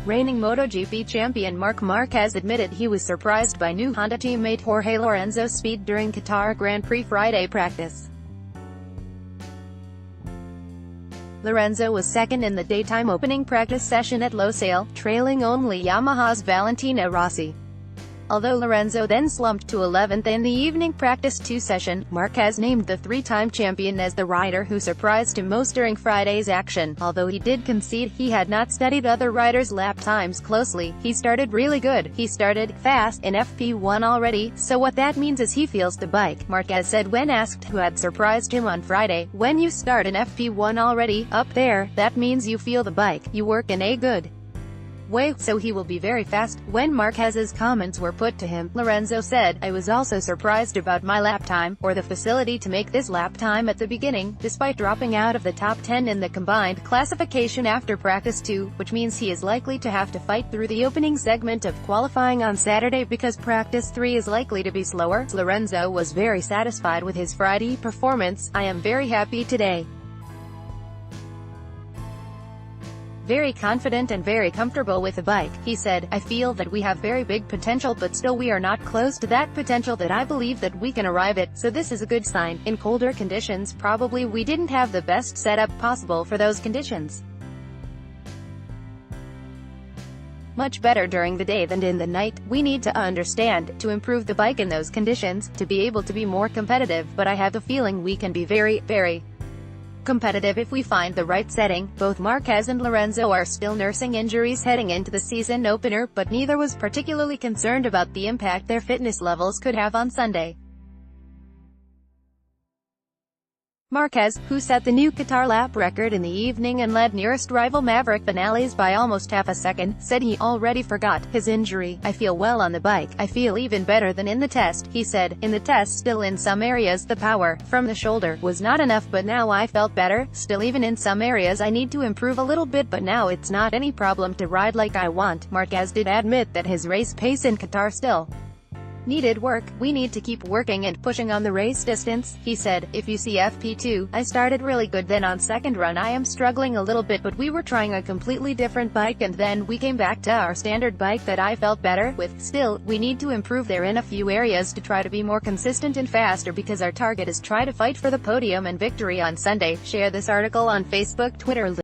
Reigning MotoGP champion Marc Marquez admitted he was surprised by new Honda teammate Jorge Lorenzo's speed during Qatar Grand Prix Friday practice. Lorenzo was second in the daytime opening practice session at Losail, trailing only Yamaha's Valentino Rossi. Although Lorenzo then slumped to 11th in the evening practice 2 session, Marquez named the three-time champion as the rider who surprised him most during Friday's action. Although he did concede he had not studied other riders' lap times closely, he started really good. He started fast in FP1 already, so what that means is he feels the bike, Marquez said when asked who had surprised him on Friday. When you start in FP1 already, up there, that means you feel the bike, you work in a good way, so he will be very fast. When Marquez's comments were put to him, Lorenzo said, "I was also surprised about my lap time, or the facility to make this lap time at the beginning, despite dropping out of the top 10 in the combined classification after practice 2, which means he is likely to have to fight through the opening segment of qualifying on Saturday because practice 3 is likely to be slower." Lorenzo was very satisfied with his Friday performance. "I am very happy today. Very confident and very comfortable with the bike," he said. "I feel that we have very big potential, but still we are not close to that potential that I believe that we can arrive at, so this is a good sign. In colder conditions probably we didn't have the best setup possible for those conditions. Much better during the day than in the night. We need to understand, to improve the bike in those conditions, to be able to be more competitive, but I have the feeling we can be very, very competitive if we find the right setting." Both Marquez and Lorenzo are still nursing injuries heading into the season opener, but neither was particularly concerned about the impact their fitness levels could have on Sunday. Marquez, who set the new Qatar lap record in the evening and led nearest rival Maverick Vinales by almost half a second, said he already forgot his injury. "I feel well on the bike. I feel even better than in the test," he said. "In the test, still in some areas the power from the shoulder was not enough, but now I felt better. Still, even in some areas I need to improve a little bit, but now it's not any problem to ride like I want." Marquez did admit that his race pace in Qatar still needed work. "We need to keep working and pushing on the race distance," he said. "If you see FP2, I started really good, then on second run I am struggling a little bit, but we were trying a completely different bike and then we came back to our standard bike that I felt better with. Still, we need to improve there in a few areas to try to be more consistent and faster because our target is try to fight for the podium and victory on Sunday." Share this article on Facebook, Twitter,